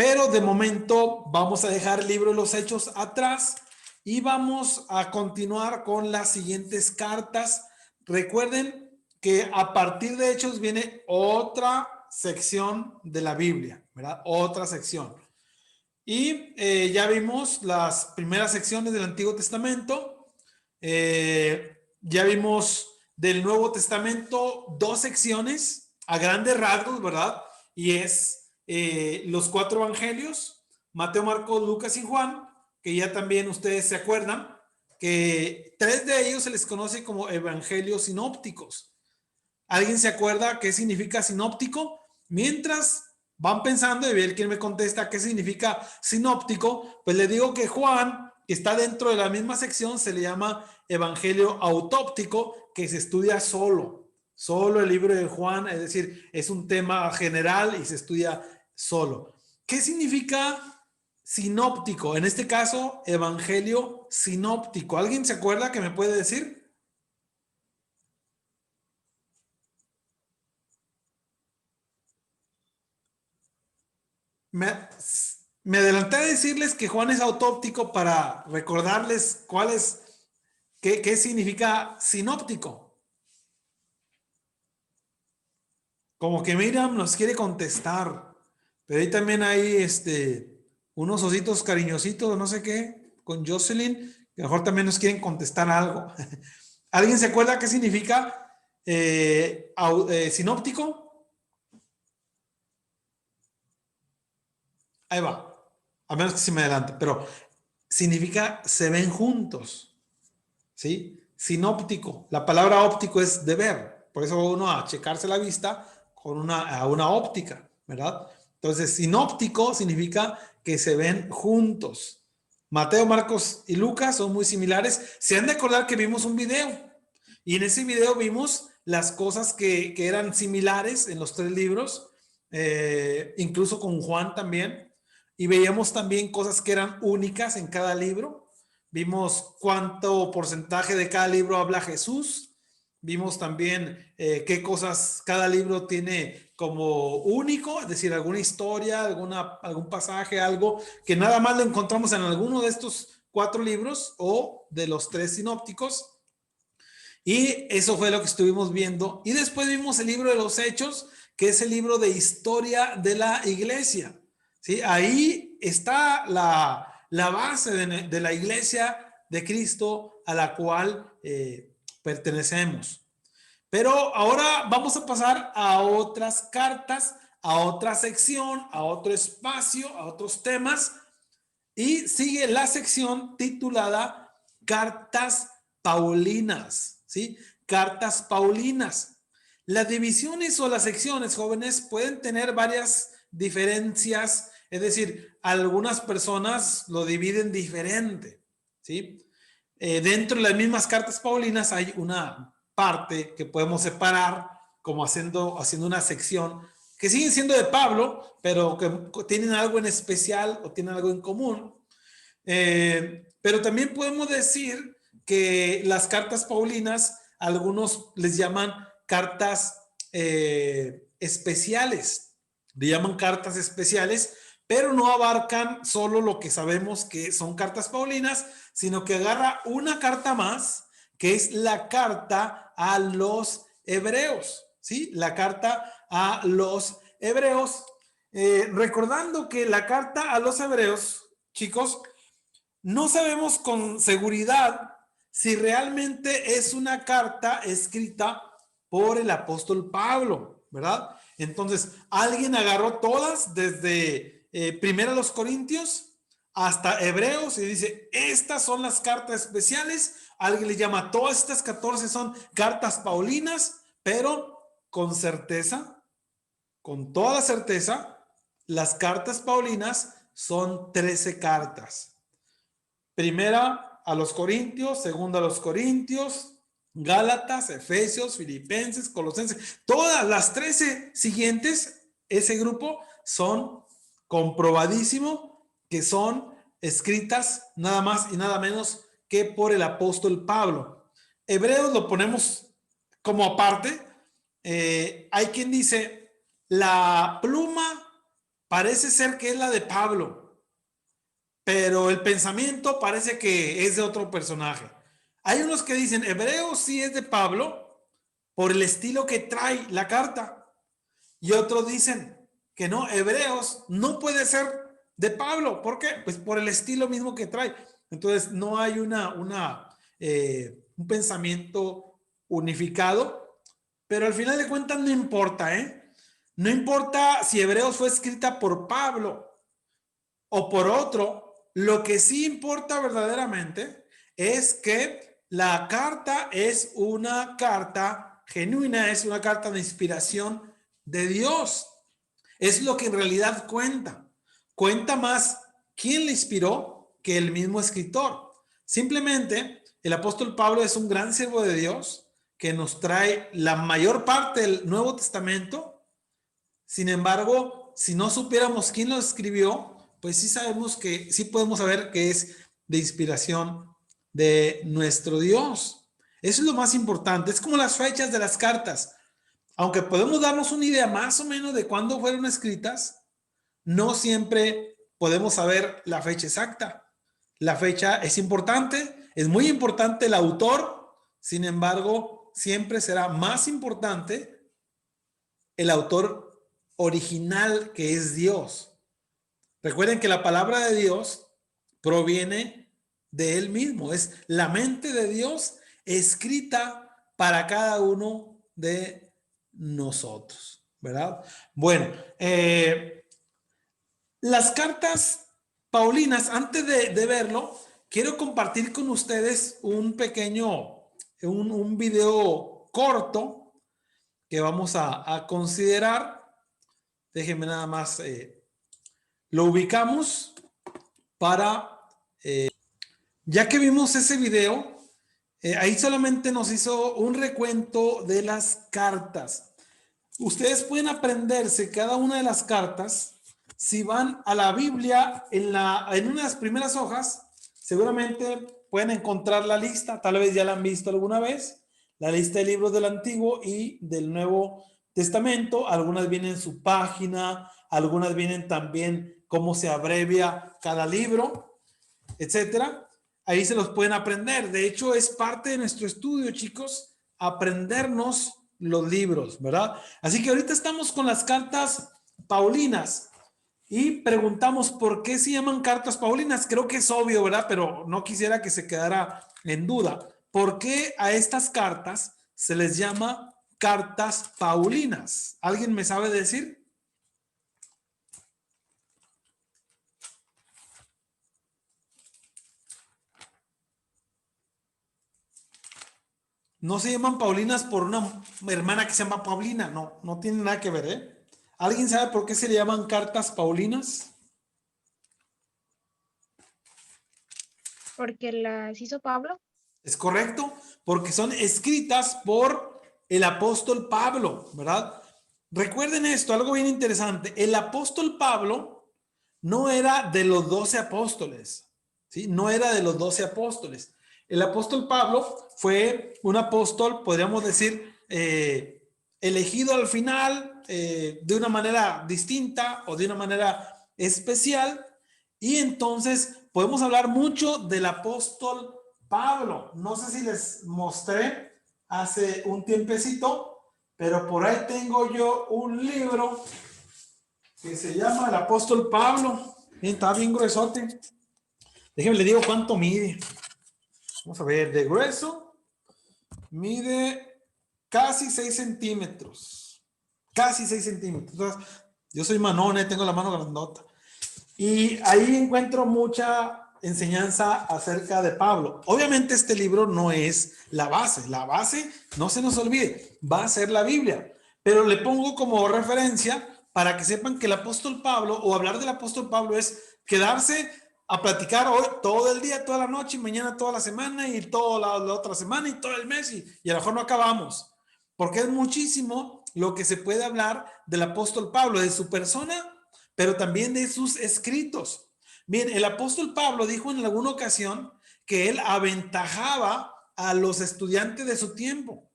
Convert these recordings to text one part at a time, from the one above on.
Pero de momento vamos a dejar el libro de los Hechos atrás y vamos a continuar con las siguientes cartas. Recuerden que a partir de Hechos viene otra sección de la Biblia, ¿verdad? Otra sección. Y ya vimos las primeras secciones del Antiguo Testamento. Ya vimos del Nuevo Testamento dos secciones a grandes rasgos, ¿verdad? Y es los cuatro evangelios, Mateo, Marcos, Lucas y Juan, que ya también ustedes se acuerdan que tres de ellos se les conoce como evangelios sinópticos. ¿Alguien se acuerda qué significa sinóptico? Mientras van pensando y ver quién me contesta qué significa sinóptico, pues le digo que Juan, que está dentro de la misma sección, se le llama evangelio autóptico, que se estudia solo el libro de Juan, es decir, es un tema general y se estudia solo. ¿Qué significa sinóptico? En este caso, evangelio sinóptico. ¿Alguien se acuerda que me puede decir? Me, me adelanté a decirles que Juan es autóptico para recordarles qué significa sinóptico. Como que Miriam nos quiere contestar, pero ahí también hay unos ositos cariñositos, no sé qué, con Jocelyn, que a lo mejor también nos quieren contestar algo. ¿Alguien se acuerda qué significa sinóptico? Ahí va, a menos que se me adelante, pero significa se ven juntos, ¿sí? Sinóptico, la palabra óptico es de ver, por eso va uno a checarse la vista con una óptica, ¿verdad? Entonces, sinóptico significa que se ven juntos. Mateo, Marcos y Lucas son muy similares. Se han de acordar que vimos un video y en ese video vimos las cosas que eran similares en los tres libros, incluso con Juan también, y veíamos también cosas que eran únicas en cada libro. Vimos cuánto porcentaje de cada libro habla Jesús. Vimos también qué cosas cada libro tiene como único, es decir, alguna historia, algún pasaje, algo que nada más lo encontramos en alguno de estos cuatro libros o de los tres sinópticos. Y eso fue lo que estuvimos viendo. Y después vimos el libro de los Hechos, que es el libro de historia de la iglesia. ¿Sí? Ahí está la base de la iglesia de Cristo a la cual pertenecemos. Pero ahora vamos a pasar a otras cartas, a otra sección, a otro espacio, a otros temas. Y sigue la sección titulada Cartas Paulinas, ¿sí? Cartas Paulinas. Las divisiones o las secciones, jóvenes, pueden tener varias diferencias, es decir, algunas personas lo dividen diferente, ¿sí? Dentro de las mismas cartas paulinas hay una parte que podemos separar como haciendo una sección que siguen siendo de Pablo, pero que tienen algo en especial o tienen algo en común. Pero también podemos decir que las cartas paulinas, algunos les llaman cartas especiales, le llaman cartas especiales, pero no abarcan solo lo que sabemos que son cartas paulinas, sino que agarra una carta más, que es la carta a los hebreos, ¿sí? La carta a los hebreos. Recordando que la carta a los hebreos, chicos, no sabemos con seguridad si realmente es una carta escrita por el apóstol Pablo, ¿verdad? Entonces, alguien agarró todas desde primero los Corintios hasta Hebreos y dice, estas son las cartas especiales. Alguien le llama, todas estas 14 son cartas paulinas, pero con certeza, con toda certeza, las cartas paulinas son 13 cartas. Primera a los Corintios, segunda a los Corintios, Gálatas, Efesios, Filipenses, Colosenses, todas las 13 siguientes, ese grupo son comprobadísimo que son escritas nada más y nada menos que por el apóstol Pablo. Hebreos lo ponemos como aparte. Hay quien dice, la pluma parece ser que es la de Pablo, pero el pensamiento parece que es de otro personaje. Hay unos que dicen, Hebreos sí es de Pablo por el estilo que trae la carta. Y otros dicen que no, Hebreos no puede ser de Pablo. ¿Por qué? Pues por el estilo mismo que trae. Entonces no hay un pensamiento unificado, pero al final de cuentas no importa, ¿eh? No importa si Hebreos fue escrita por Pablo o por otro. Lo que sí importa verdaderamente es que la carta es una carta genuina, es una carta de inspiración de Dios. Es lo que en realidad cuenta. Cuenta más quién le inspiró que el mismo escritor. Simplemente el apóstol Pablo es un gran siervo de Dios que nos trae la mayor parte del Nuevo Testamento. Sin embargo, si no supiéramos quién lo escribió, pues sí sabemos que, sí podemos saber que es de inspiración de nuestro Dios. Eso es lo más importante. Es como las fechas de las cartas. Aunque podemos darnos una idea más o menos de cuándo fueron escritas, no siempre podemos saber la fecha exacta. La fecha es importante, es muy importante el autor, sin embargo, siempre será más importante el autor original, que es Dios. Recuerden que la palabra de Dios proviene de Él mismo, es la mente de Dios escrita para cada uno de nosotros, ¿verdad? Bueno, las cartas paulinas, antes de verlo, quiero compartir con ustedes un pequeño, un video corto que vamos a considerar. Déjenme nada más, lo ubicamos para, ya que vimos ese video, ahí solamente nos hizo un recuento de las cartas. Ustedes pueden aprenderse cada una de las cartas. Si van a la Biblia, en una de las primeras hojas, seguramente pueden encontrar la lista, tal vez ya la han visto alguna vez, la lista de libros del Antiguo y del Nuevo Testamento. Algunas vienen en su página, algunas vienen también cómo se abrevia cada libro, etcétera. Ahí se los pueden aprender. De hecho, es parte de nuestro estudio, chicos, aprendernos los libros, ¿verdad? Así que ahorita estamos con las cartas paulinas y preguntamos por qué se llaman cartas paulinas. Creo que es obvio, ¿verdad? Pero no quisiera que se quedara en duda. ¿Por qué a estas cartas se les llama cartas paulinas? ¿Alguien me sabe decir? No se llaman Paulinas por una hermana que se llama Paulina, no, no tiene nada que ver, ¿eh? ¿Alguien sabe por qué se le llaman cartas Paulinas? Porque las hizo Pablo. Es correcto, porque son escritas por el apóstol Pablo, ¿verdad? Recuerden esto, algo bien interesante. El apóstol Pablo no era de los 12 apóstoles, ¿sí? No era de los 12 apóstoles. El apóstol Pablo fue un apóstol, podríamos decir, elegido al final de una manera distinta o de una manera especial. Y entonces podemos hablar mucho del apóstol Pablo. No sé si les mostré hace un tiempecito, pero por ahí tengo yo un libro que se llama El apóstol Pablo. Está bien gruesote. Déjenme le digo cuánto mide. Vamos a ver, de grueso mide casi 6 centímetros. Casi 6 centímetros. Entonces, yo soy manón, tengo la mano grandota. Y ahí encuentro mucha enseñanza acerca de Pablo. Obviamente este libro no es la base. La base, no se nos olvide, va a ser la Biblia. Pero le pongo como referencia para que sepan que el apóstol Pablo, o hablar del apóstol Pablo, es quedarse a platicar hoy todo el día, toda la noche, y mañana toda la semana, y toda la otra semana, y todo el mes, y a lo mejor no acabamos. Porque es muchísimo lo que se puede hablar del apóstol Pablo, de su persona, pero también de sus escritos. Bien, el apóstol Pablo dijo en alguna ocasión que él aventajaba a los estudiantes de su tiempo.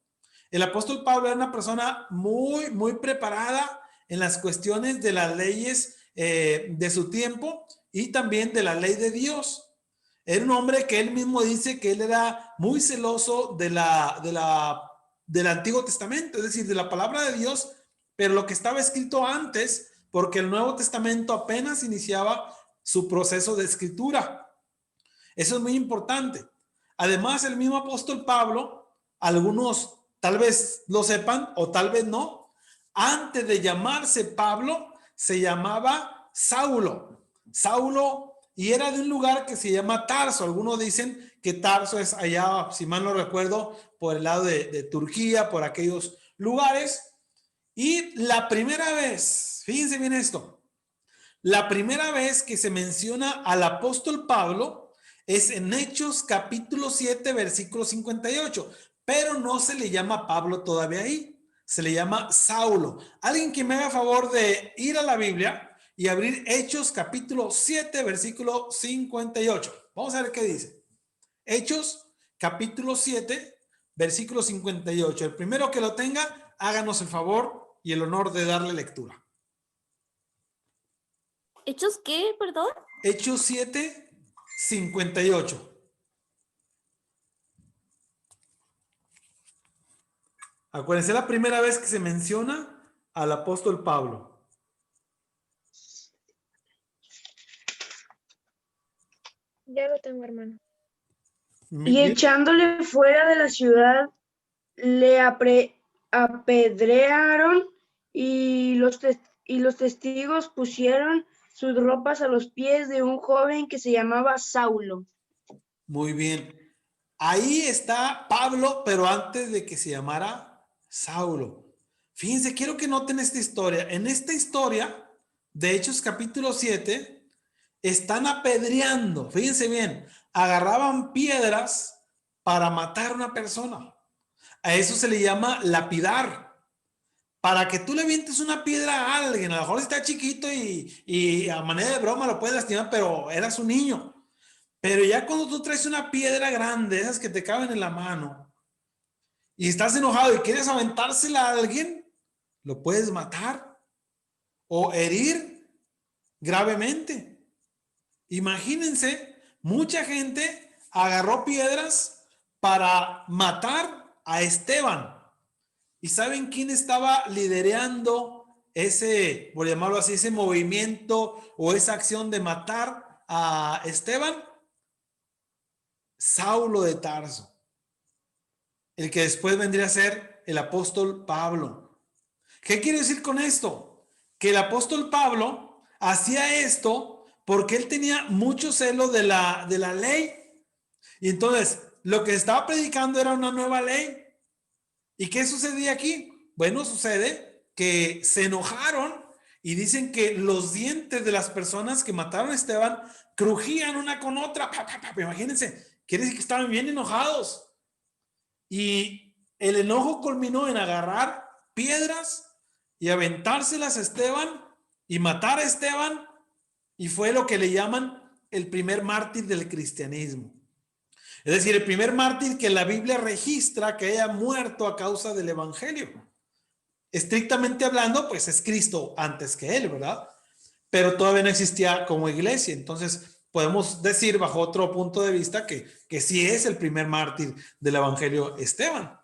El apóstol Pablo era una persona muy, muy preparada en las cuestiones de las leyes de su tiempo y también de la ley de Dios. Era un hombre que él mismo dice que él era muy celoso del Antiguo Testamento, es decir, de la palabra de Dios, pero lo que estaba escrito antes, porque el Nuevo Testamento apenas iniciaba su proceso de escritura. Eso es muy importante. Además, el mismo apóstol Pablo, algunos tal vez lo sepan o tal vez no, antes de llamarse Pablo, se llamaba Saulo. Saulo, y era de un lugar que se llama Tarso. Algunos dicen que Tarso es allá, si mal no recuerdo, por el lado de Turquía, por aquellos lugares. Y la primera vez, fíjense bien esto, la primera vez que se menciona al apóstol Pablo es en Hechos capítulo 7, versículo 58, pero no se le llama Pablo todavía ahí, se le llama Saulo. Alguien que me haga favor de ir a la Biblia y abrir Hechos capítulo 7, versículo 58. Vamos a ver qué dice. Hechos capítulo 7, versículo 58. El primero que lo tenga, háganos el favor y el honor de darle lectura. ¿Hechos qué, perdón? Hechos 7, 58. Acuérdense, la primera vez que se menciona al apóstol Pablo. Ya lo tengo, hermano. Y echándole fuera de la ciudad, le apedrearon y los testigos pusieron sus ropas a los pies de un joven que se llamaba Saulo. Muy bien. Ahí está Pablo, pero antes de que se llamara Saulo. Fíjense, quiero que noten esta historia. En esta historia de Hechos capítulo 7, están apedreando. Fíjense bien, agarraban piedras para matar a una persona. A eso se le llama lapidar. Para que tú le vientes una piedra a alguien, a lo mejor está chiquito y a manera de broma lo puedes lastimar, pero eras un niño. Pero ya cuando tú traes una piedra grande, esas que te caben en la mano, y estás enojado y quieres aventársela a alguien, lo puedes matar o herir gravemente. Imagínense, mucha gente agarró piedras para matar a Esteban. ¿Y saben quién estaba liderando ese, por llamarlo así, ese movimiento o esa acción de matar a Esteban? Saulo de Tarso, el que después vendría a ser el apóstol Pablo. ¿Qué quiere decir con esto? Que el apóstol Pablo hacía esto porque él tenía mucho celo de la ley. Y entonces, lo que estaba predicando era una nueva ley. ¿Y qué sucedía aquí? Bueno, sucede que se enojaron y dicen que los dientes de las personas que mataron a Esteban crujían una con otra. Imagínense, quiere decir que estaban bien enojados. Y el enojo culminó en agarrar piedras y aventárselas a Esteban y matar a Esteban. Y fue lo que le llaman el primer mártir del cristianismo. Es decir, el primer mártir que la Biblia registra que haya muerto a causa del evangelio. Estrictamente hablando, pues es Cristo antes que él, ¿verdad? Pero todavía no existía como iglesia. Entonces, podemos decir bajo otro punto de vista que sí es el primer mártir del evangelio Esteban.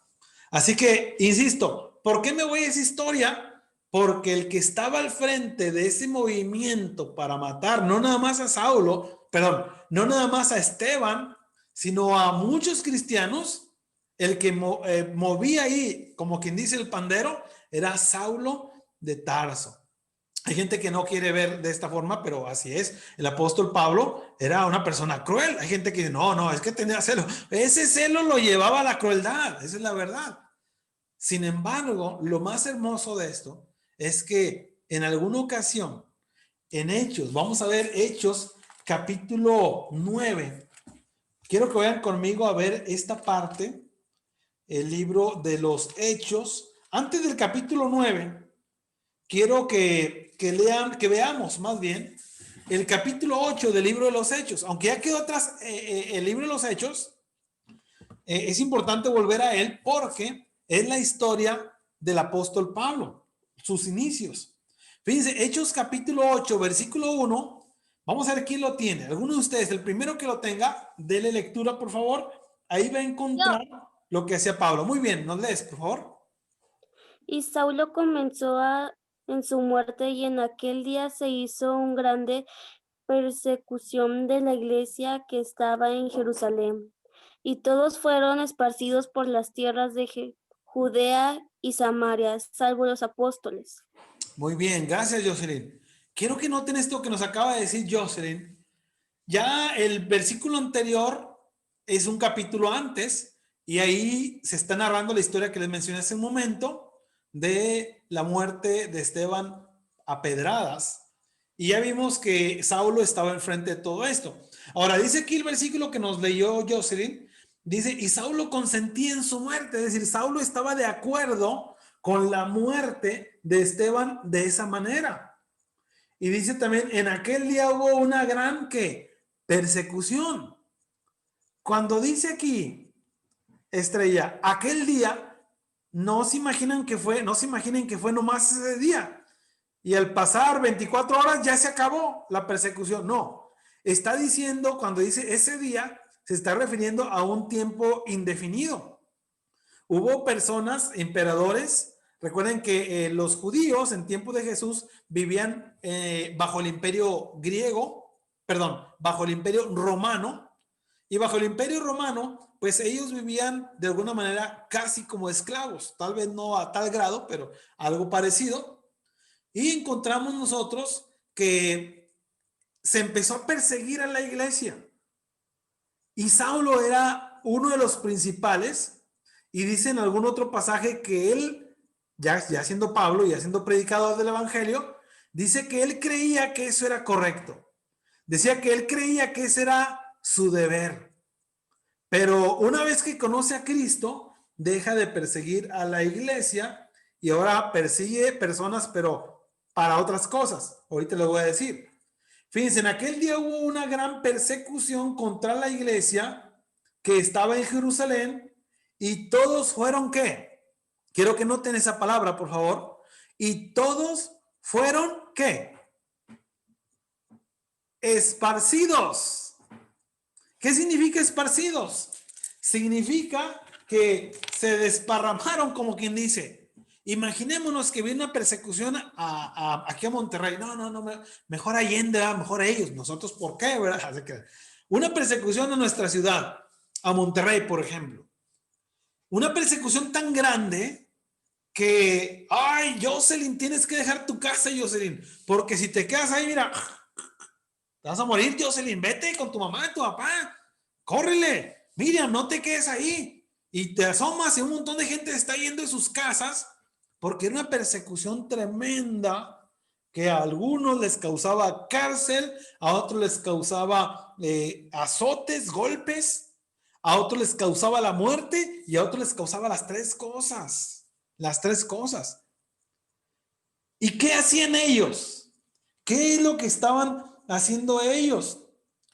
Así que, insisto, ¿por qué me voy a esa historia? Porque el que estaba al frente de ese movimiento para matar no nada más a Saulo, perdón, no nada más a Esteban, sino a muchos cristianos, el que movía ahí, como quien dice el pandero, era Saulo de Tarso. Hay gente que no quiere ver de esta forma, pero así es. El apóstol Pablo era una persona cruel. Hay gente que dice, no, es que tenía celo. Ese celo lo llevaba a la crueldad, esa es la verdad. Sin embargo, lo más hermoso de esto es que en alguna ocasión, en Hechos, vamos a ver Hechos capítulo 9. Quiero que vayan conmigo a ver esta parte, el libro de los Hechos. Antes del capítulo 9, quiero que lean, que veamos más bien el capítulo 8 del libro de los Hechos. Aunque ya quedó atrás el libro de los Hechos, es importante volver a él porque es la historia del apóstol Pablo, sus inicios. Fíjense, Hechos capítulo 8, versículo 1. Vamos a ver quién lo tiene. Alguno de ustedes, el primero que lo tenga, dele lectura, por favor. Ahí va a encontrar lo que hacía Pablo. Muy bien, ¿nos lees, por favor? Y Saulo en su muerte, y en aquel día se hizo una grande persecución de la iglesia que estaba en Jerusalén. Y todos fueron esparcidos por las tierras de Judea y Samaria, salvo los apóstoles. Muy bien, gracias, Jocelyn. Quiero que noten esto que nos acaba de decir Jocelyn. Ya el versículo anterior es un capítulo antes y ahí se está narrando la historia que les mencioné hace un momento de la muerte de Esteban a pedradas. Y ya vimos que Saulo estaba enfrente de todo esto. Ahora dice aquí el versículo que nos leyó Jocelyn, dice, y Saulo consentía en su muerte, es decir, Saulo estaba de acuerdo con la muerte de Esteban de esa manera. Y dice también, en aquel día hubo una gran, ¿qué? Persecución. Cuando dice aquí, Estrella, aquel día, no se imaginen que fue nomás ese día. Y al pasar 24 horas ya se acabó la persecución. No, está diciendo, cuando dice ese día, se está refiriendo a un tiempo indefinido. Hubo personas, emperadores, recuerden que los judíos en tiempo de Jesús vivían bajo el imperio griego, perdón, bajo el imperio romano, y bajo el imperio romano, pues ellos vivían de alguna manera casi como esclavos, tal vez no a tal grado, pero algo parecido. Y encontramos nosotros que se empezó a perseguir a la iglesia. Y Saulo era uno de los principales. Y dice en algún otro pasaje que él, ya siendo Pablo, ya siendo predicador del evangelio, dice que él creía que eso era correcto. Decía que él creía que ese era su deber. Pero una vez que conoce a Cristo, deja de perseguir a la iglesia y ahora persigue personas, pero para otras cosas. Ahorita les voy a decir. Fíjense, en aquel día hubo una gran persecución contra la iglesia que estaba en Jerusalén y todos fueron ¿qué? Quiero que noten esa palabra, por favor. Y todos fueron ¿qué? Esparcidos. ¿Qué significa esparcidos? Significa que se desparramaron, como quien dice. Imaginémonos que viene una persecución aquí a Monterrey. No, mejor Allende, mejor ellos. Nosotros, ¿por qué? ¿Verdad? Así que una persecución a nuestra ciudad, a Monterrey, por ejemplo. Una persecución tan grande que, ay, Jocelyn, tienes que dejar tu casa, Jocelyn, porque si te quedas ahí, mira, te vas a morir, Jocelyn, vete con tu mamá y tu papá, córrele, Miriam, no te quedes ahí. Y te asomas y un montón de gente está yendo de sus casas porque era una persecución tremenda que a algunos les causaba cárcel, a otros les causaba azotes, golpes, a otros les causaba la muerte y a otros les causaba las tres cosas. Las tres cosas. ¿Y qué hacían ellos? ¿Qué es lo que estaban haciendo ellos?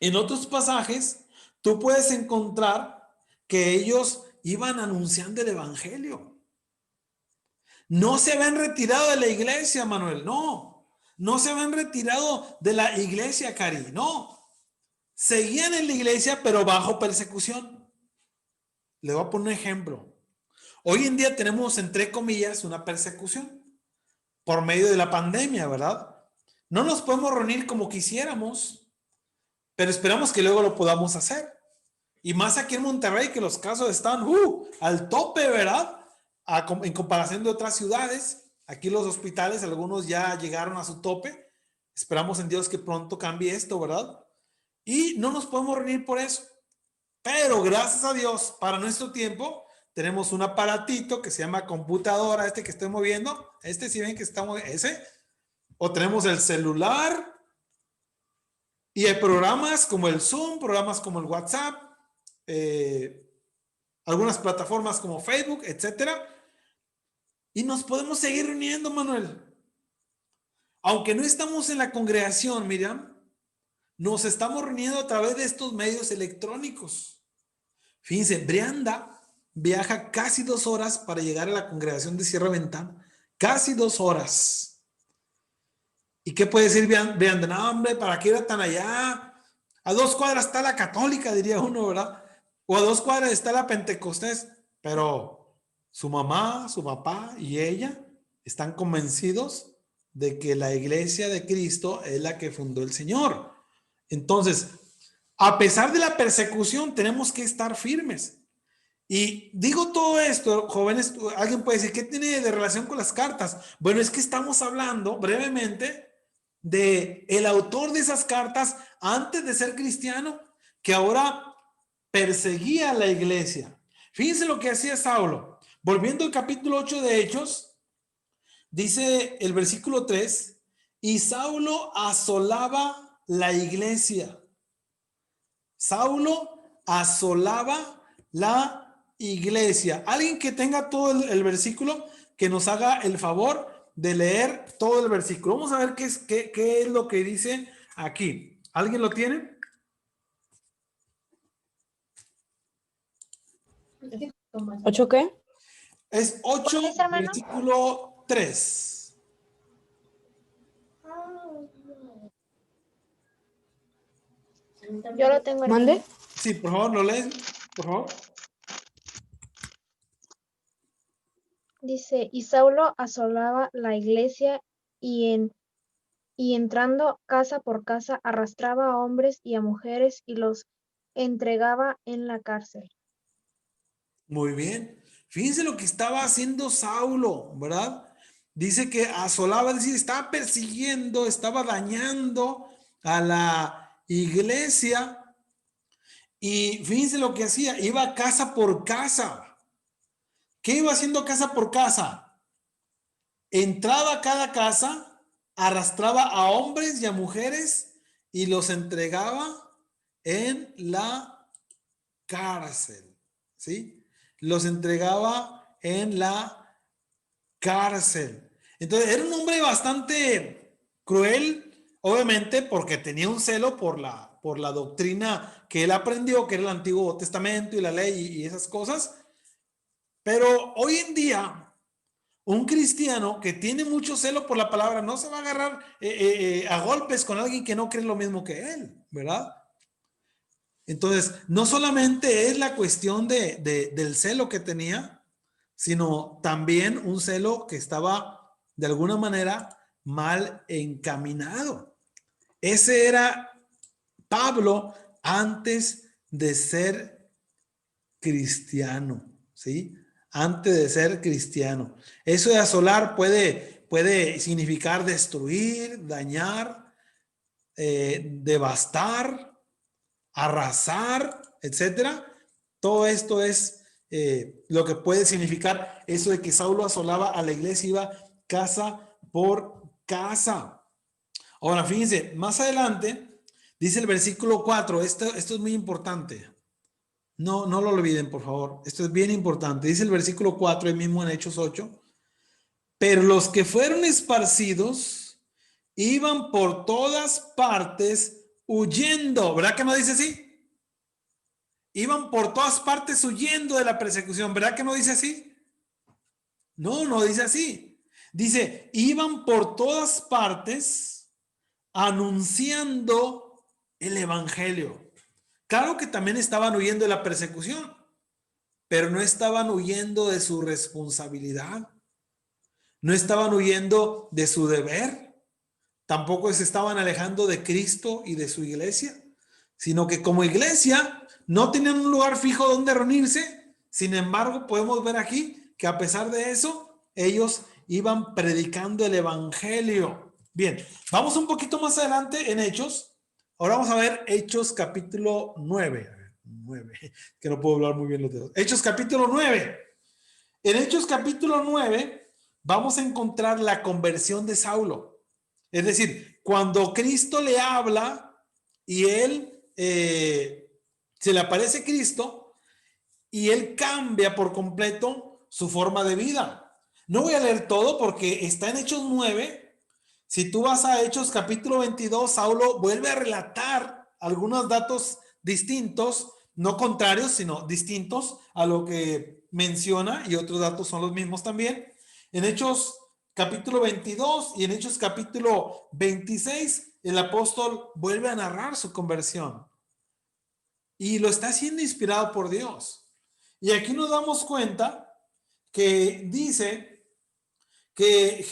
En otros pasajes, tú puedes encontrar que ellos iban anunciando el evangelio. No se habían retirado de la iglesia, Manuel, no. No se habían retirado de la iglesia, Cari, no. Seguían en la iglesia, pero bajo persecución. Le voy a poner un ejemplo. Hoy en día tenemos, entre comillas, una persecución por medio de la pandemia, ¿verdad? No nos podemos reunir como quisiéramos, pero esperamos que luego lo podamos hacer. Y más aquí en Monterrey, que los casos están al tope, ¿verdad? En comparación de otras ciudades, aquí los hospitales, algunos ya llegaron a su tope. Esperamos en Dios que pronto cambie esto, ¿verdad? Y no nos podemos reunir por eso. Pero gracias a Dios, para nuestro tiempo, tenemos un aparatito que se llama computadora, este que estoy moviendo. Este, si ven que estamos, ese. O tenemos el celular. Y hay programas como el Zoom, programas como el WhatsApp, algunas plataformas como Facebook, etcétera. Y nos podemos seguir reuniendo, Manuel. Aunque no estamos en la congregación, Miriam, nos estamos reuniendo a través de estos medios electrónicos. Fíjense, Brianda viaja casi 2 horas para llegar a la congregación de Sierra Ventana. Casi 2 horas. ¿Y qué puede decir Vianda? No, hombre, ¿para qué ir tan allá? A 2 cuadras está la católica, diría uno, ¿verdad? O a 2 cuadras está la Pentecostés. Pero su mamá, su papá y ella están convencidos de que la iglesia de Cristo es la que fundó el Señor. Entonces, a pesar de la persecución, tenemos que estar firmes. Y digo todo esto, jóvenes, alguien puede decir, ¿qué tiene de relación con las cartas? Bueno, es que estamos hablando brevemente de el autor de esas cartas antes de ser cristiano, que ahora perseguía a la iglesia. Fíjense lo que hacía Saulo. Volviendo al capítulo 8 de Hechos, dice el versículo 3, y Saulo asolaba la iglesia. Saulo asolaba la iglesia. Alguien que tenga todo el versículo, que nos haga el favor de leer todo el versículo. Vamos a ver qué es lo que dice aquí. ¿Alguien lo tiene? ¿Ocho qué? Es 8, ¿Cuál es, hermano? versículo 3. Yo lo tengo, hermano. ¿Mande? Sí, por favor, lo leen, por favor. Dice, y Saulo asolaba la iglesia y entrando casa por casa arrastraba a hombres y a mujeres y los entregaba en la cárcel. Muy bien. Fíjense lo que estaba haciendo Saulo, ¿verdad? Dice que asolaba, es decir, estaba persiguiendo, estaba dañando a la iglesia. Y fíjense lo que hacía, iba casa por casa. ¿Qué iba haciendo casa por casa? Entraba a cada casa, arrastraba a hombres y a mujeres y los entregaba en la cárcel, ¿sí? Los entregaba en la cárcel. Entonces, era un hombre bastante cruel, obviamente, porque tenía un celo por la doctrina que él aprendió, que era el Antiguo Testamento y la ley y esas cosas. Pero hoy en día, un cristiano que tiene mucho celo por la palabra no se va a agarrar a golpes con alguien que no cree lo mismo que él, ¿verdad? Entonces, no solamente es la cuestión del celo que tenía, sino también un celo que estaba de alguna manera mal encaminado. Ese era Pablo antes de ser cristiano, ¿sí? Antes de ser cristiano. Eso de asolar puede significar destruir, dañar, devastar, arrasar, etcétera. Todo esto es lo que puede significar eso de que Saulo asolaba a la iglesia, iba casa por casa. Ahora, fíjense, más adelante dice el versículo 4, esto es muy importante. No lo olviden, por favor. Esto es bien importante. Dice el versículo 4, ahí mismo en Hechos 8. Pero los que fueron esparcidos iban por todas partes huyendo. ¿Verdad que no dice así? Iban por todas partes huyendo de la persecución. ¿Verdad que no dice así? No dice así. Dice, iban por todas partes anunciando el evangelio. Claro que también estaban huyendo de la persecución, pero no estaban huyendo de su responsabilidad. No estaban huyendo de su deber. Tampoco se estaban alejando de Cristo y de su iglesia, sino que como iglesia no tenían un lugar fijo donde reunirse. Sin embargo, podemos ver aquí que a pesar de eso, ellos iban predicando el evangelio. Bien, vamos un poquito más adelante en Hechos. Ahora vamos a ver Hechos capítulo 9. 9, que no puedo hablar muy bien los dedos. Hechos capítulo 9. En Hechos capítulo 9 vamos a encontrar la conversión de Saulo. Es decir, cuando Cristo le habla y él se le aparece Cristo y él cambia por completo su forma de vida. No voy a leer todo porque está en Hechos 9. Si tú vas a Hechos capítulo 22, Saulo vuelve a relatar algunos datos distintos, no contrarios, sino distintos a lo que menciona, y otros datos son los mismos también. En Hechos capítulo 22 y en Hechos capítulo 26, el apóstol vuelve a narrar su conversión. Y lo está haciendo inspirado por Dios. Y aquí nos damos cuenta que dice que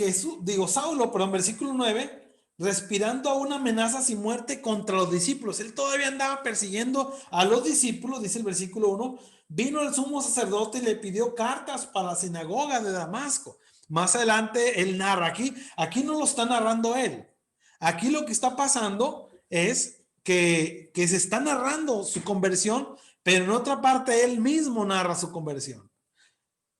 Saulo, perdón, versículo 9, respirando aún amenazas y muerte contra los discípulos. Él todavía andaba persiguiendo a los discípulos, dice el versículo 1. Vino el sumo sacerdote y le pidió cartas para la sinagoga de Damasco. Más adelante él narra, aquí no lo está narrando él. Aquí lo que está pasando es que se está narrando su conversión, pero en otra parte él mismo narra su conversión.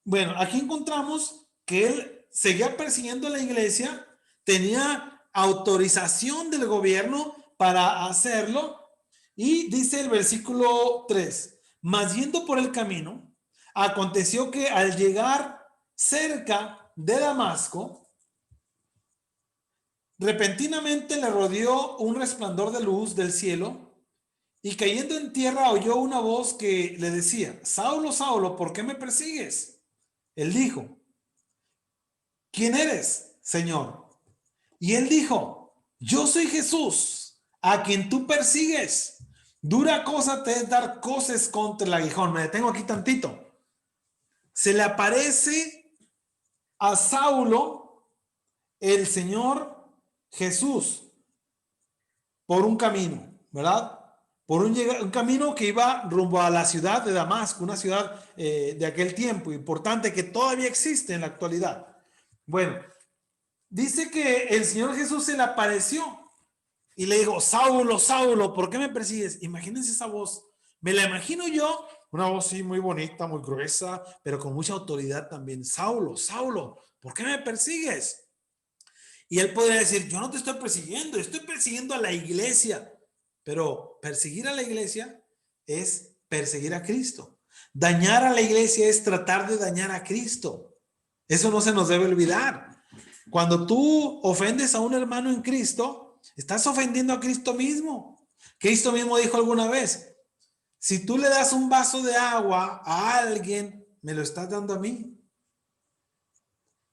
Bueno, aquí encontramos que él seguía persiguiendo a la iglesia, tenía autorización del gobierno para hacerlo, y dice el versículo 3, mas yendo por el camino, aconteció que al llegar cerca de Damasco, repentinamente le rodeó un resplandor de luz del cielo, y cayendo en tierra oyó una voz que le decía, Saulo, Saulo, ¿por qué me persigues? Él dijo, ¿quién eres, Señor? Y él dijo, yo soy Jesús, a quien tú persigues. Dura cosa te es dar coces contra el aguijón. Me detengo aquí tantito. Se le aparece a Saulo el Señor Jesús por un camino, ¿verdad? Por un camino que iba rumbo a la ciudad de Damasco, una ciudad de aquel tiempo, importante, que todavía existe en la actualidad. Bueno, dice que el Señor Jesús se le apareció y le dijo, Saulo, Saulo, ¿por qué me persigues? Imagínense esa voz. Me la imagino yo, una voz sí muy bonita, muy gruesa, pero con mucha autoridad también. Saulo, Saulo, ¿por qué me persigues? Y él podría decir, yo no te estoy persiguiendo, estoy persiguiendo a la iglesia. Pero perseguir a la iglesia es perseguir a Cristo. Dañar a la iglesia es tratar de dañar a Cristo. Eso no se nos debe olvidar. Cuando tú ofendes a un hermano en Cristo, estás ofendiendo a Cristo mismo. Cristo mismo dijo alguna vez, si tú le das un vaso de agua a alguien, me lo estás dando a mí.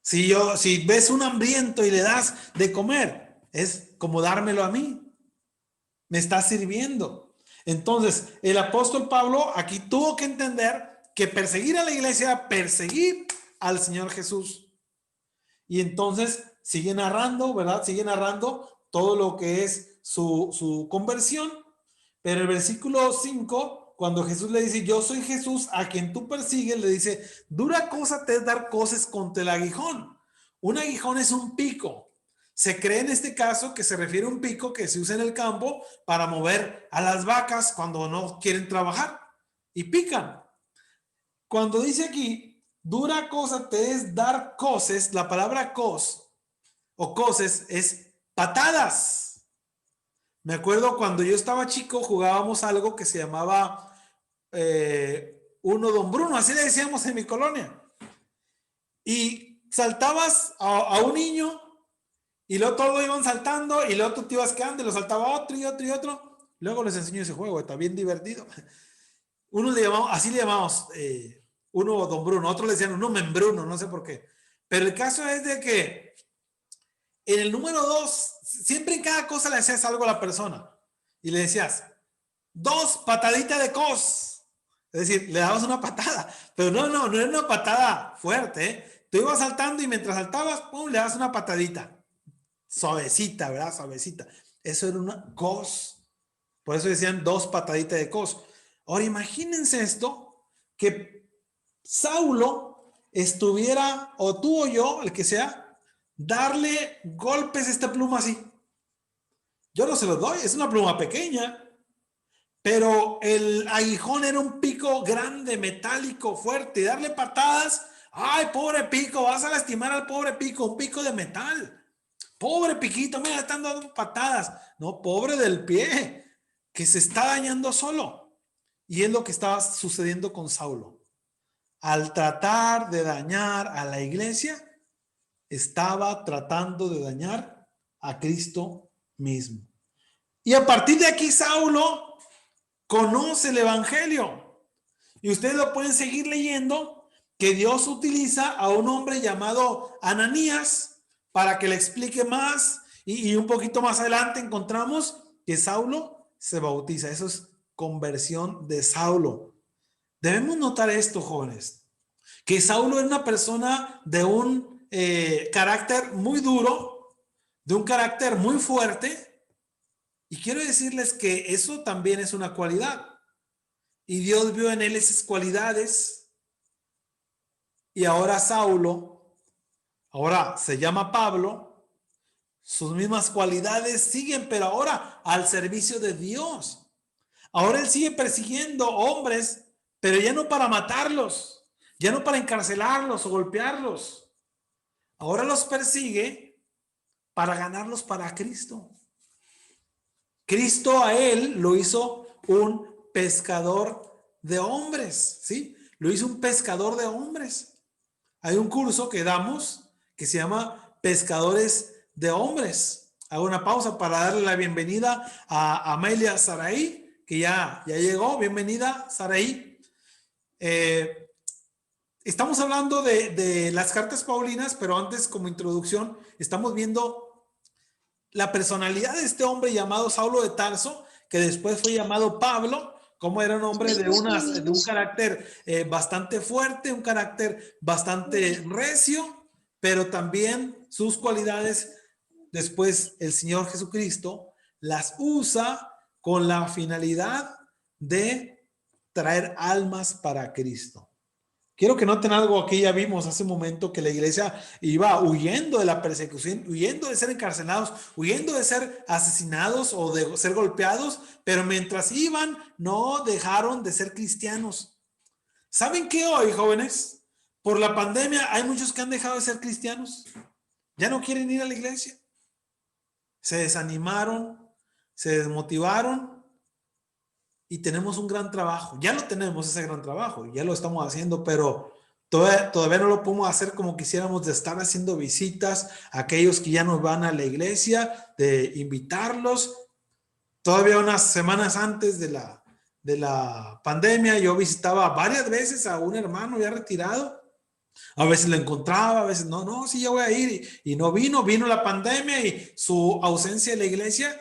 Si ves un hambriento y le das de comer, es como dármelo a mí. Me está sirviendo. Entonces, el apóstol Pablo aquí tuvo que entender que perseguir a la iglesia era perseguir al Señor Jesús. Y entonces sigue narrando, ¿verdad? Sigue narrando todo lo que es su conversión. Pero el versículo 5, cuando Jesús le dice, yo soy Jesús a quien tú persigues, le dice, dura cosa te es dar coces contra el aguijón. Un aguijón es un pico. Se cree en este caso que se refiere a un pico que se usa en el campo para mover a las vacas cuando no quieren trabajar y pican. Cuando dice aquí, dura cosa te es dar coces, la palabra cos o coces es patadas. Me acuerdo cuando yo estaba chico jugábamos algo que se llamaba uno Don Bruno, así le decíamos en mi colonia. Y saltabas a un niño y luego todos iban saltando y luego tú te ibas quedando y lo saltaba otro y otro y otro. Luego les enseño ese juego, está bien divertido. Uno le llamamos, así le llamamos, uno Don Bruno, otro le decían uno Membruno, no sé por qué. Pero el caso es de que en el número 2, siempre en cada cosa le hacías algo a la persona y le decías, 2 pataditas de cos. Es decir, le dabas una patada, pero no era una patada fuerte, ¿eh? Tú ibas saltando y mientras saltabas, pum, le das una patadita. Suavecita, ¿verdad? Suavecita. Eso era una cos. Por eso decían 2 pataditas de cos. Ahora imagínense esto, que Saulo estuviera, o tú o yo, el que sea, darle golpes a esta pluma así. Yo no se los doy, es una pluma pequeña, pero el aguijón era un pico grande, metálico, fuerte, y darle patadas, ay, pobre pico, vas a lastimar al pobre pico, un pico de metal. Pobre piquito, mira, están dando patadas. No, pobre del pie, que se está dañando solo. Y es lo que estaba sucediendo con Saulo. Al tratar de dañar a la iglesia, estaba tratando de dañar a Cristo mismo. Y a partir de aquí, Saulo conoce el evangelio. Y ustedes lo pueden seguir leyendo, que Dios utiliza a un hombre llamado Ananías para que le explique más y un poquito más adelante encontramos que Saulo se bautiza. Eso es conversión de Saulo. Debemos notar esto, jóvenes, que Saulo era una persona de un carácter muy duro, de un carácter muy fuerte, y quiero decirles que eso también es una cualidad, y Dios vio en él esas cualidades, y ahora Saulo, ahora se llama Pablo, sus mismas cualidades siguen, pero ahora al servicio de Dios. Ahora él sigue persiguiendo hombres, pero ya no para matarlos, ya no para encarcelarlos o golpearlos. Ahora los persigue para ganarlos para Cristo. Cristo a él lo hizo un pescador de hombres, ¿sí? Lo hizo un pescador de hombres. Hay un curso que damos que se llama Pescadores de Hombres. Hago una pausa para darle la bienvenida a Amelia Saraí, que ya llegó. Bienvenida, Saraí. Estamos hablando de las cartas paulinas, pero antes, como introducción, estamos viendo la personalidad de este hombre llamado Saulo de Tarso, que después fue llamado Pablo, como era un hombre de un carácter bastante fuerte, un carácter bastante recio, pero también sus cualidades, después el Señor Jesucristo las usa con la finalidad de traer almas para Cristo. Quiero que noten algo aquí. Ya vimos hace un momento que la iglesia iba huyendo de la persecución, huyendo de ser encarcelados, huyendo de ser asesinados o de ser golpeados, pero mientras iban no dejaron de ser cristianos. ¿Saben qué hoy, jóvenes? Por la pandemia hay muchos que han dejado de ser cristianos. Ya no quieren ir a la iglesia. Se desanimaron, se desmotivaron. Y tenemos un gran trabajo. Ya lo tenemos, ese gran trabajo. Ya lo estamos haciendo, pero todavía no lo podemos hacer como quisiéramos, de estar haciendo visitas a aquellos que ya no van a la iglesia, de invitarlos. Todavía unas semanas antes de la pandemia, yo visitaba varias veces a un hermano ya retirado. A veces lo encontraba, a veces no, sí, ya voy a ir. Y no vino la pandemia y su ausencia de la iglesia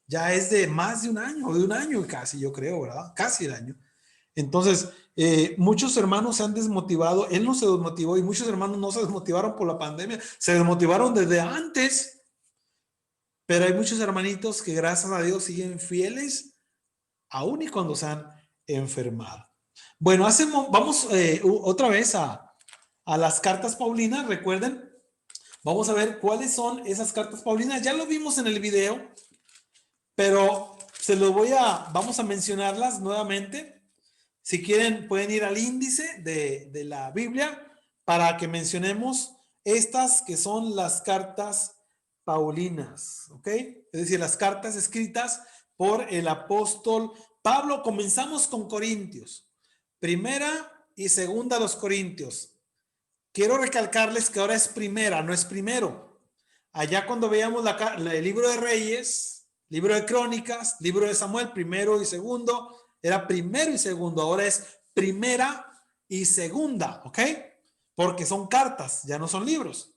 ya es de más de un año casi, yo creo, ¿verdad? Casi el año. Entonces, muchos hermanos se han desmotivado. Él no se desmotivó y muchos hermanos no se desmotivaron por la pandemia, se desmotivaron desde antes. Pero hay muchos hermanitos que gracias a Dios siguen fieles aún y cuando se han enfermado. Bueno, vamos otra vez a las cartas paulinas. Recuerden, vamos a ver cuáles son esas cartas paulinas. Ya lo vimos en el video, pero vamos a mencionarlas nuevamente. Si quieren, pueden ir al índice de la Biblia para que mencionemos estas que son las cartas paulinas, ¿ok? Es decir, las cartas escritas por el apóstol Pablo. Comenzamos con Corintios. Primera y segunda a los Corintios. Quiero recalcarles que ahora es primera, no es primero. Allá cuando veíamos el libro de Reyes, libro de Crónicas, libro de Samuel, primero y segundo, era primero y segundo. Ahora es primera y segunda, ¿ok? Porque son cartas, ya no son libros.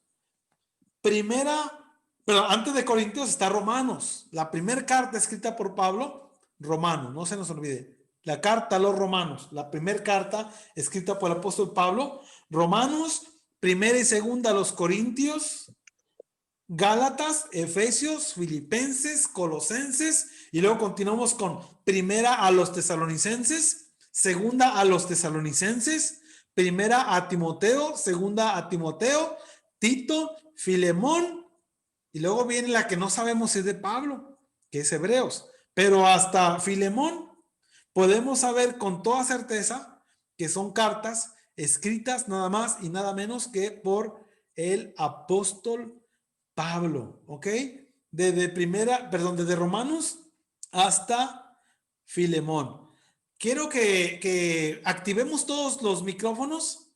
Pero antes de Corintios está Romanos. La primera carta escrita por Pablo, Romanos, no se nos olvide. La carta a los Romanos, la primera carta escrita por el apóstol Pablo, Romanos, primera y segunda a los Corintios, Gálatas, Efesios, Filipenses, Colosenses, y luego continuamos con primera a los Tesalonicenses, segunda a los Tesalonicenses, primera a Timoteo, segunda a Timoteo, Tito, Filemón, y luego viene la que no sabemos si es de Pablo, que es Hebreos, pero hasta Filemón podemos saber con toda certeza que son cartas escritas nada más y nada menos que por el apóstol Pablo, ¿ok? Desde Romanos hasta Filemón. Quiero que activemos todos los micrófonos.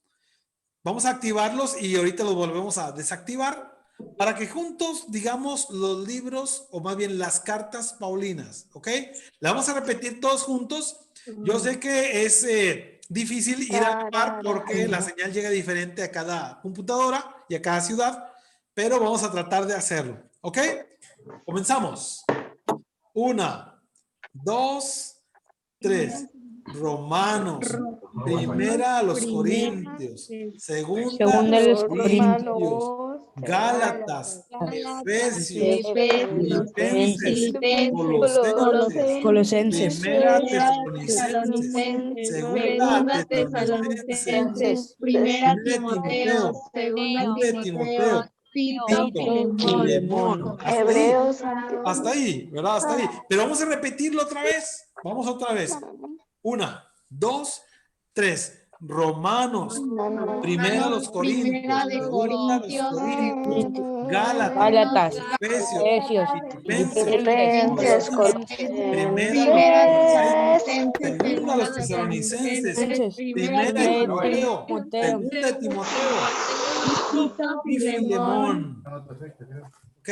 Vamos a activarlos y ahorita los volvemos a desactivar para que juntos digamos los libros, o más bien las cartas paulinas, ¿ok? La vamos a repetir todos juntos. Yo sé que es difícil ir a la par porque la señal llega diferente a cada computadora y a cada ciudad. pero vamos a tratar de hacerlo. ¿Ok? Comenzamos. 1, 2, 3. Romanos. Primera a los Corintios. Segunda Segunda a a los los Corintios. Gálatas. Efesios. Filipenses. Colosenses. Colosenses. Primera Tesalonicenses. Segunda Tesalonicenses. Primera Timoteo. Segunda Timoteo. Tito, Filemón. Hasta ahí, ¿verdad? Hasta ahí. Pero vamos a repetirlo otra vez. Vamos otra vez. 1, 2, 3. Romanos. Primera a los Corintios. Segunda a los Corintios. Gálatas. Gálatas. Efesios. Efesios. Filipenses. Colosenses. Primera a los Tesalonicenses. Segunda a los Tesalonicenses. Primera de Timoteo. Segunda de Timoteo. Y Filemón. ¿Ok?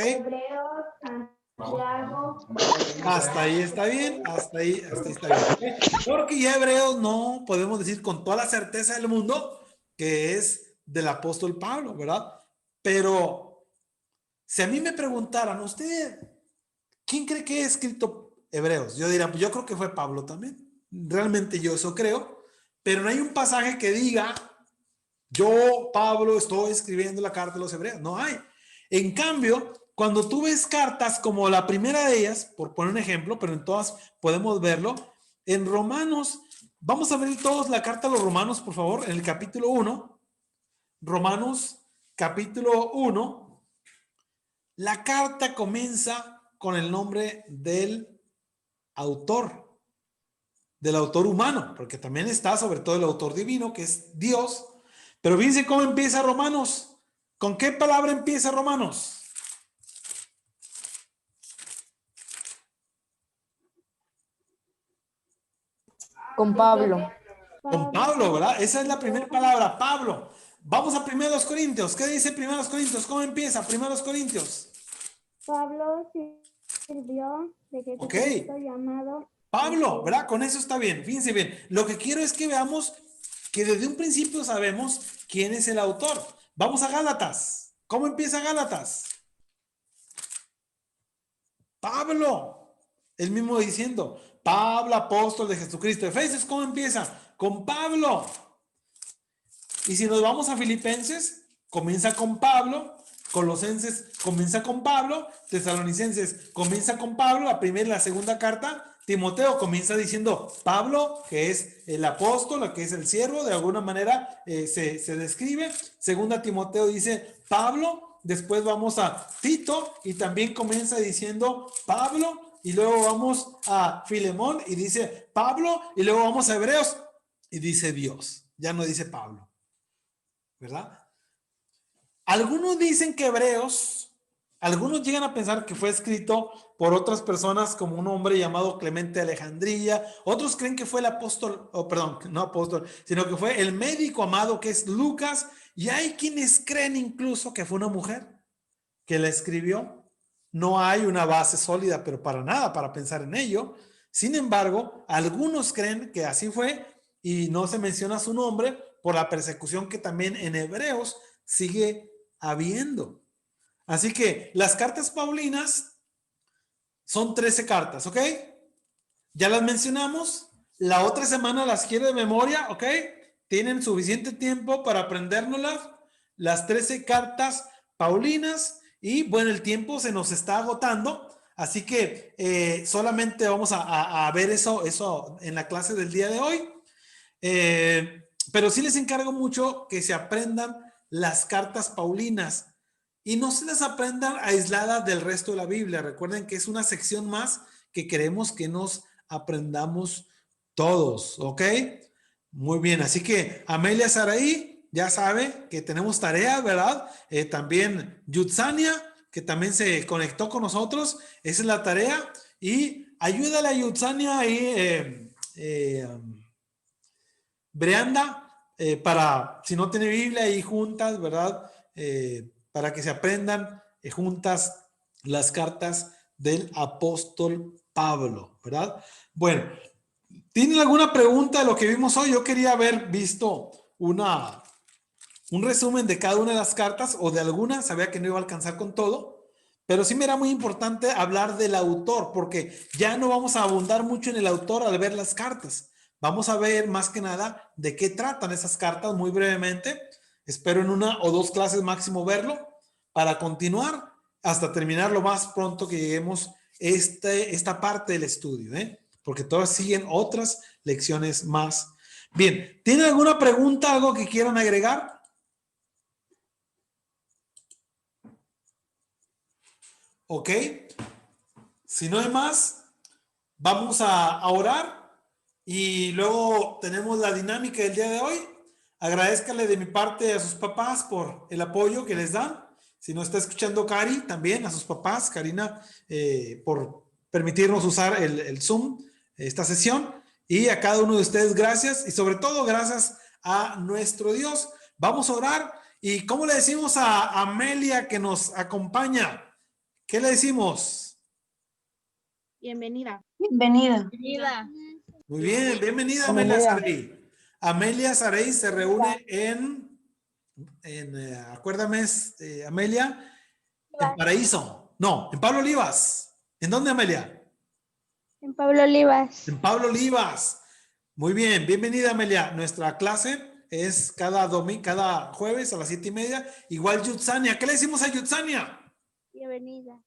Hasta ahí está bien, hasta ahí está bien. Porque ya Hebreos no podemos decir con toda la certeza del mundo que es del apóstol Pablo, ¿verdad? Pero si a mí me preguntaran, ¿usted quién cree que ha escrito Hebreos? Yo diría, pues yo creo que fue Pablo también. Realmente yo eso creo, pero no hay un pasaje que diga, yo, Pablo, estoy escribiendo la carta de los Hebreos. No hay. En cambio, cuando tú ves cartas como la primera de ellas, por poner un ejemplo, pero en todas podemos verlo, en Romanos, vamos a ver todos la carta a los Romanos, por favor, en el capítulo 1, Romanos capítulo 1, la carta comienza con el nombre del autor humano, porque también está sobre todo el autor divino, que es Dios. Pero fíjense cómo empieza Romanos. ¿Con qué palabra empieza Romanos? Con Pablo. Con Pablo, ¿verdad? Esa es la primera palabra, Pablo. Vamos a 1 Corintios. ¿Qué dice 1 Corintios? ¿Cómo empieza 1 Corintios? Pablo sirvió de Jesucristo llamado. Pablo, ¿verdad? Con eso está bien. Fíjense bien. Lo que quiero es que veamos que desde un principio sabemos quién es el autor. Vamos a Gálatas. ¿Cómo empieza Gálatas? Pablo, el mismo diciendo, Pablo, apóstol de Jesucristo. Efesios, ¿cómo empieza? Con Pablo. Y si nos vamos a Filipenses, comienza con Pablo. Colosenses comienza con Pablo. Tesalonicenses comienza con Pablo, la primera y la segunda carta. Timoteo comienza diciendo Pablo, que es el apóstol, que es el siervo, de alguna manera se describe. Segunda Timoteo dice Pablo. Después vamos a Tito y también comienza diciendo Pablo. Y luego vamos a Filemón y dice Pablo. Y luego vamos a Hebreos y dice Dios. Ya no dice Pablo, ¿verdad? Algunos dicen que Hebreos, algunos llegan a pensar que fue escrito por otras personas como un hombre llamado Clemente de Alejandría. Otros creen que fue el apóstol, perdón, no apóstol, sino que fue el médico amado que es Lucas. Y hay quienes creen incluso que fue una mujer que la escribió. No hay una base sólida, pero para nada, para pensar en ello. Sin embargo, algunos creen que así fue y no se menciona su nombre por la persecución que también en Hebreos sigue habiendo. Así que las cartas paulinas son 13 cartas, ¿ok? Ya las mencionamos. La otra semana las quiero de memoria, ¿ok? Tienen suficiente tiempo para aprendérnoslas, las 13 cartas paulinas. Y bueno, el tiempo se nos está agotando, así que solamente vamos a ver eso en la clase del día de hoy. Pero sí les encargo mucho que se aprendan las cartas paulinas y no se las aprendan aisladas del resto de la Biblia. Recuerden que es una sección más que queremos que nos aprendamos todos, ¿ok? Muy bien, así que Amelia Saraí ya sabe que tenemos tarea, ¿verdad? También Yutsania, que también se conectó con nosotros, esa es la tarea. Y ayúdale a Yutsania ahí, Breanda, para, si no tiene Biblia, ahí juntas, ¿verdad? Para que se aprendan juntas las cartas del apóstol Pablo, ¿verdad? Bueno, ¿tienen alguna pregunta de lo que vimos hoy? Yo quería haber visto una un resumen de cada una de las cartas o de alguna, sabía que no iba a alcanzar con todo, pero sí me era muy importante hablar del autor, porque ya no vamos a abundar mucho en el autor al ver las cartas. Vamos a ver más que nada de qué tratan esas cartas muy brevemente. Espero en 1 o 2 clases máximo verlo para continuar hasta terminar lo más pronto que lleguemos esta parte del estudio, porque todas siguen otras lecciones más. Bien, ¿tienen alguna pregunta, algo que quieran agregar? Ok, si no hay más, vamos a orar y luego tenemos la dinámica del día de hoy. Agradezcale de mi parte a sus papás por el apoyo que les dan. Si no está escuchando Cari, también a sus papás, Karina, por permitirnos usar el Zoom, esta sesión. Y a cada uno de ustedes, gracias. Y sobre todo, gracias a nuestro Dios. Vamos a orar. ¿Y cómo le decimos a Amelia que nos acompaña? ¿Qué le decimos? Bienvenida. Bienvenida. Muy bien, bienvenida Amelia Sarey. Amelia Sarey se reúne acuérdame, Amelia, en Paraíso. No, en Pablo Olivas. ¿En dónde, Amelia? En Pablo Olivas. En Pablo Olivas. Muy bien, bienvenida Amelia. Nuestra clase es cada jueves a las 7:30. Igual Yutsania. ¿Qué le decimos a Yutsania? Bienvenida.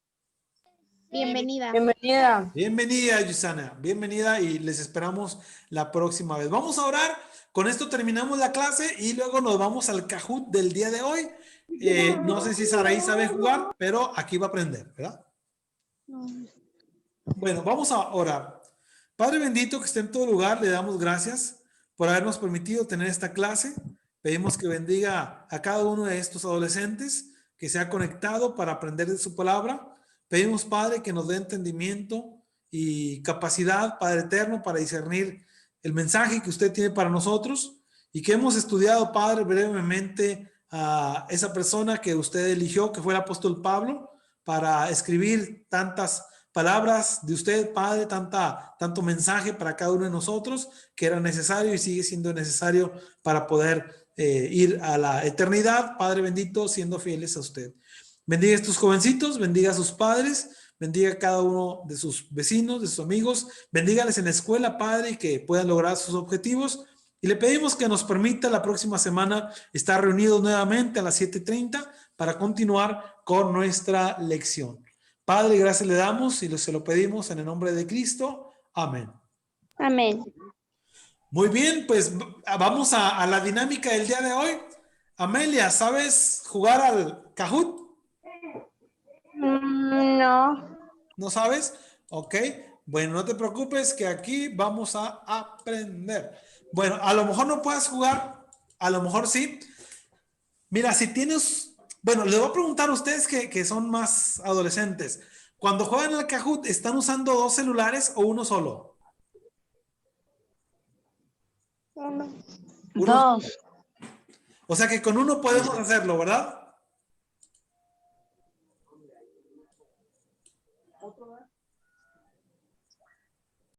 Bienvenida. Bienvenida. Bienvenida, Yutsania. Bienvenida y les esperamos la próxima vez. Vamos a orar. Con esto terminamos la clase y luego nos vamos al Kahoot del día de hoy. No sé si Saraí sabe jugar, pero aquí va a aprender, ¿verdad? Bueno, vamos a orar. Padre bendito que esté en todo lugar, le damos gracias por habernos permitido tener esta clase. Pedimos que bendiga a cada uno de estos adolescentes que se ha conectado para aprender de su palabra. Pedimos, Padre, que nos dé entendimiento y capacidad, Padre eterno, para discernir el mensaje que usted tiene para nosotros y que hemos estudiado, Padre, brevemente a esa persona que usted eligió, que fue el apóstol Pablo, para escribir tantas palabras de usted, Padre, tanto mensaje para cada uno de nosotros que era necesario y sigue siendo necesario para poder ir a la eternidad, Padre bendito, siendo fieles a usted. Bendiga a estos jovencitos, bendiga a sus padres, bendiga a cada uno de sus vecinos, de sus amigos, bendígales en la escuela, Padre, y que puedan lograr sus objetivos. Y le pedimos que nos permita la próxima semana estar reunidos nuevamente a las 7:30 para continuar con nuestra lección. Padre, gracias le damos y se lo pedimos en el nombre de Cristo. Amén. Amén. Muy bien, pues vamos a la dinámica del día de hoy. Amelia, ¿sabes jugar al Kahoot? No. ¿No sabes? Ok. Bueno, no te preocupes que aquí vamos a aprender. Bueno, a lo mejor no puedas jugar, a lo mejor sí. Mira, si tienes, bueno, les voy a preguntar a ustedes que son más adolescentes. Cuando juegan al Kahoot, ¿están usando 2 celulares o uno solo? Uno. Uno. 2. O sea que con uno podemos hacerlo, ¿verdad?